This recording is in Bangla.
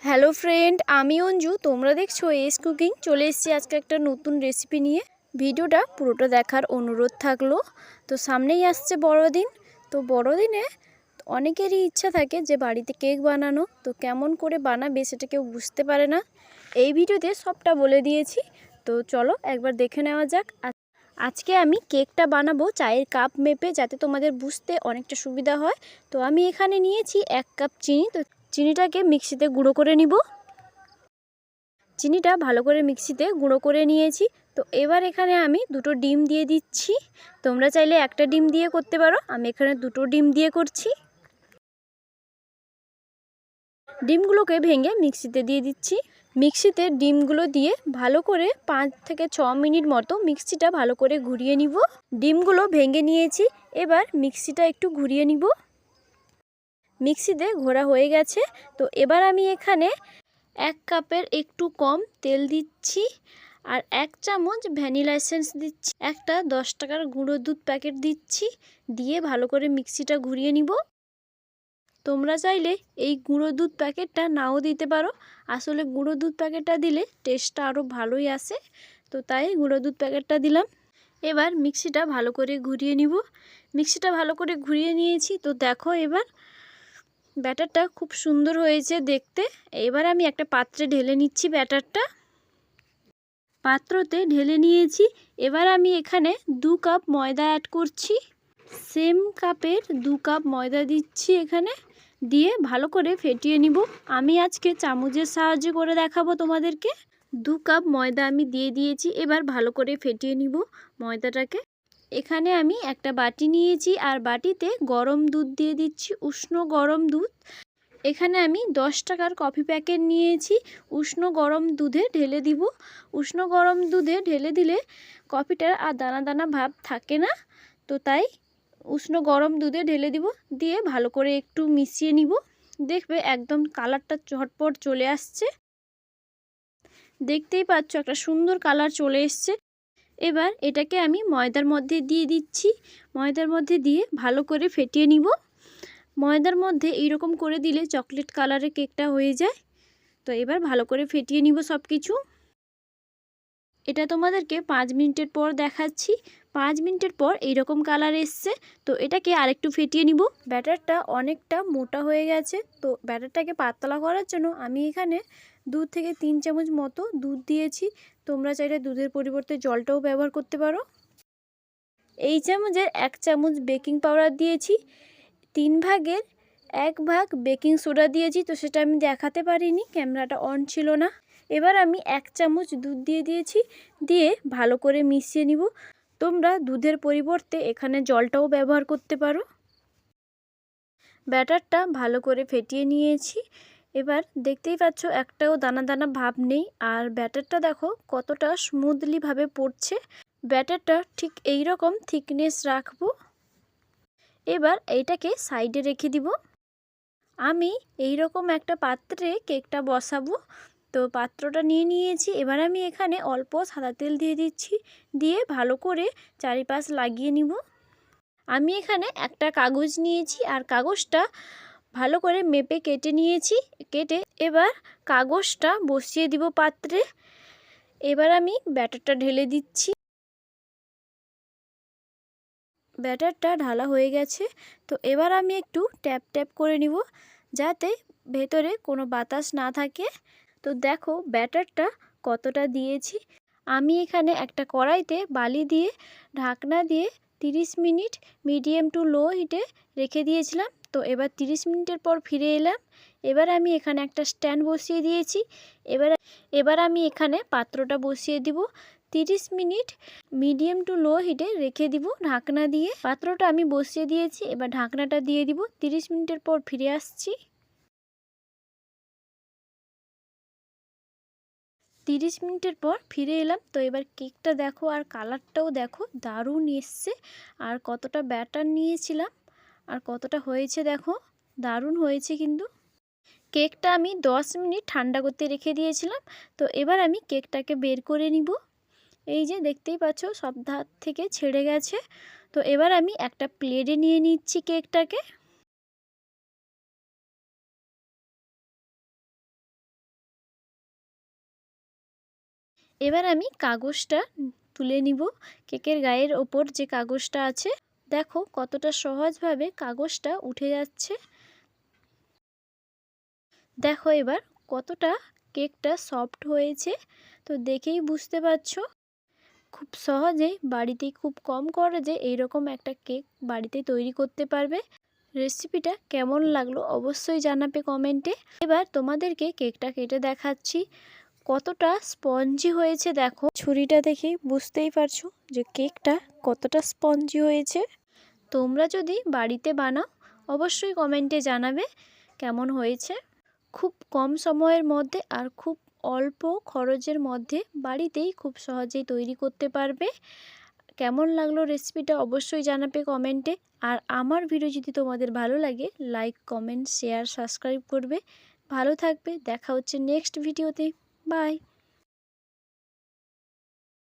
হ্যালো ফ্রেন্ড, আমি অঞ্জু। তোমরা দেখছো এস কুকিং। চলে এসেছি আজকে একটা নতুন রেসিপি নিয়ে। ভিডিওটা পুরোটা দেখার অনুরোধ থাকলো। তো সামনেই আসছে বড়দিন। তো বড়দিনে অনেকেরই ইচ্ছা থাকে যে বাড়িতে কেক বানানো, তো কেমন করে বানাবে সেটা কেউ বুঝতে পারে না। এই ভিডিওতে সবটা বলে দিয়েছি। তো চলো একবার দেখে নেওয়া যাক। আজকে আমি কেকটা বানাবো চায়ের কাপ মেপে, যাতে তোমাদের বুঝতে অনেকটা সুবিধা হয়। তো আমি এখানে নিয়েছি 1 কাপ চিনি। তো চিনিটাকে মিক্সিতে গুঁড়ো করে নিব। চিনিটা ভালো করে মিক্সিতে গুঁড়ো করে নিয়েছি। তো এবার এখানে আমি 2টো ডিম দিয়ে দিচ্ছি। তোমরা চাইলে একটা ডিম দিয়ে করতে পারো, আমি এখানে 2টো ডিম দিয়ে করছি। ডিমগুলোকে ভেঙে মিক্সিতে দিয়ে দিচ্ছি। মিক্সিতে ডিমগুলো দিয়ে ভালো করে 5 থেকে 6 মিনিট মতো মিক্সিটা ভালো করে ঘুরিয়ে নিব। ডিমগুলো ভেঙে নিয়েছি, এবার মিক্সিটা একটু ঘুরিয়ে নিব। মিক্সিতে ঘোরা হয়ে গেছে। তো এবার আমি এখানে 1 কাপের একটু কম তেল দিচ্ছি আর 1 চামচ ভ্যানিলা এসেন্স দিচ্ছি। একটা 10 টাকার গুঁড়ো দুধ প্যাকেট দিচ্ছি, দিয়ে ভালো করে মিক্সিটা ঘুরিয়ে নিব। তোমরা চাইলে এই গুঁড়ো দুধ প্যাকেটটা নাও দিতে পারো, আসলে গুঁড়ো দুধ প্যাকেটটা দিলে টেস্টটা আরও ভালোই আসে। তো তাই গুঁড়ো দুধ প্যাকেটটা দিলাম। এবার মিক্সিটা ভালো করে ঘুরিয়ে নিব। মিক্সিটা ভালো করে ঘুরিয়ে নিয়েছি। তো দেখো এবার ব্যাটারটা খুব সুন্দর হয়েছে দেখতে। এবার আমি একটা পাত্রে ঢেলে নিচ্ছি ব্যাটারটা। পাত্রতে ঢেলে নিয়েছি। এবার আমি এখানে 2 কাপ ময়দা অ্যাড করছি। সেম কাপের 2 কাপ ময়দা দিচ্ছি এখানে, দিয়ে ভালো করে ফেটিয়ে নিব। আমি আজকে চামচের সাহায্যে করে দেখাবো তোমাদেরকে। 2 কাপ ময়দা আমি দিয়ে দিয়েছি। এবার ভালো করে ফেটিয়ে নিব ময়দাটাকে। এখানে আমি একটা বাটি নিয়েছি আর বাটিতে গরম দুধ দিয়ে দিচ্ছি, উষ্ণ গরম দুধ। এখানে আমি 10 টাকার কফি প্যাকেট নিয়েছি, উষ্ণ গরম দুধে ঢেলে দিব। উষ্ণ গরম দুধে ঢেলে দিলে কফিটার আর দানা দানা ভাব থাকে না। তো তাই উষ্ণ গরম দুধে ঢেলে দিব, দিয়ে ভালো করে একটু মিশিয়ে নিব। দেখবে একদম কালারটা ঝটপট চলে আসছে। দেখতেই পাচ্ছ একটা সুন্দর কালার চলে এসছে। এবার এটাকে আমি ময়দার মধ্যে দিয়ে দিচ্ছি। ময়দার মধ্যে দিয়ে ভালো করে ফেটিয়ে নিব। ময়দার মধ্যে এইরকম করে দিলে চকলেট কালারের কেকটা হয়ে যায়। তো এবার ভালো করে ফেটিয়ে নিব সব কিছু। এটা তোমাদেরকে 5 মিনিটের পর দেখাচ্ছি। 5 মিনিটের পর এইরকম কালার এসছে। তো এটাকে আরেকটু ফেটিয়ে নিব। ব্যাটারটা অনেকটা মোটা হয়ে গেছে। তো ব্যাটারটাকে পাতলা করার জন্য আমি এখানে 2 থেকে 3 চামচ মতো দুধ দিয়েছি। তোমরা চাইলে দুধের পরিবর্তে জলটাও ব্যবহার করতে পারো। এই চামচের 1 চামচ বেকিং পাউডার দিয়েছি। 3 ভাগের 1 ভাগ বেকিং সোডা দিয়েছি। তো সেটা আমি দেখাতে পারিনি, ক্যামেরাটা অন ছিল না। এবার আমি 1 চামচ দুধ দিয়ে দিয়েছি, দিয়ে ভালো করে মিশিয়ে নিব। তোমরা দুধের পরিবর্তে এখানে জলটাও ব্যবহার করতে পারো। ব্যাটারটা ভালো করে ফেটিয়ে নিয়েছি। এবার দেখতেই পাচ্ছ একটাও দানা দানা ভাব নেই। আর ব্যাটারটা দেখো কতটা স্মুথলি ভাবে পড়ছে। ব্যাটারটা ঠিক এই রকম থিকনেস রাখবো। এবার এইটাকে সাইডে রেখে দিব। আমি এই রকম একটা পাত্রে কেকটা বসাবো। তো পাত্রটা নিয়ে নিয়েছি। এবার আমি এখানে অল্প সাদা তেল দিয়ে দিচ্ছি, দিয়ে ভালো করে চারিপাশ লাগিয়ে নিব। আমি এখানে একটা কাগজ নিয়েছি আর কাগজটা ভালো করে মেপে কেটে নিয়েছি। কেটে এবার কাগজটা বসিয়ে দিব পাত্রে। এবার আমি ব্যাটারটা ঢেলে দিচ্ছি। ব্যাটারটা ঢালা হয়ে গেছে। তো এবার আমি একটু ট্যাপ ট্যাপ করে নিব, যাতে ভেতরে কোনো বাতাস না থাকে। তো দেখো ব্যাটারটা কতটা দিয়েছি। আমি এখানে একটা কড়াইতে বালি দিয়ে ঢাকনা দিয়ে 30 মিনিট মিডিয়াম টু লো হিটে রেখে দিয়েছিলাম। তো এবার 30 মিনিটের পর ফিরে এলাম। এবার আমি এখানে একটা স্ট্যান্ড বসিয়ে দিয়েছি। এবার আমি এখানে পাত্রটা বসিয়ে দিব। 30 মিনিট মিডিয়াম টু লো হিটে রেখে দিব ঢাকনা দিয়ে। পাত্রটা আমি বসিয়ে দিয়েছি, এবার ঢাকনাটা দিয়ে দিব। 30 মিনিটের পর ফিরে আসছি। 30 মিনিটের পর ফিরে এলাম। তো এবার কেকটা দেখো আর কালারটাও দেখো, দারুণ এসছে। আর কতটা ব্যাটার নিয়েছিলাম আর কতটা হয়েছে দেখো, দারুণ হয়েছে কিন্তু। কেকটা আমি 10 মিনিট ঠান্ডা করতে রেখে দিয়েছিলাম। তো এবার আমি কেকটাকে বের করে নিব। এই যে দেখতেই পাচ্ছ সব ধার থেকে ছেড়ে গেছে। তো এবার আমি একটা প্লেটে নিয়ে নিচ্ছি কেকটাকে। এবার আমি কাগজটা তুলে নিব। কেকের গায়ের ওপর যে কাগজটা আছে, দেখো কতটা সহজভাবে কাগজটা উঠে যাচ্ছে। দেখো এবার কতটা কেকটা সফট হয়েছে, তো দেখেই বুঝতে পারছো। খুব সহজেই বাড়িতেই খুব কম খরচে এইরকম একটা কেক বাড়িতে তৈরি করতে পারবে। রেসিপিটা কেমন লাগলো অবশ্যই জানাবে কমেন্টে। এবার তোমাদেরকে কেকটা কেটে দেখাচ্ছি কতটা স্পঞ্জি হয়েছে। দেখো ছুরিটা দেখেই বুঝতেই পারছো যে কেকটা কতটা স্পঞ্জি হয়েছে। তোমরা যদি বাড়িতে বানাও অবশ্যই কমেন্টে জানাবে কেমন হয়েছে। খুব কম সময়ের মধ্যে আর খুব অল্প খরচের মধ্যে বাড়িতেই খুব সহজেই তৈরি করতে পারবে। কেমন লাগলো রেসিপিটা অবশ্যই জানাবে কমেন্টে। আর আমার ভিডিও যদি তোমাদের ভালো লাগে লাইক, কমেন্ট, শেয়ার, সাবস্ক্রাইব করবে। ভালো থাকবে, দেখা হচ্ছে নেক্সট ভিডিওতে। বাই।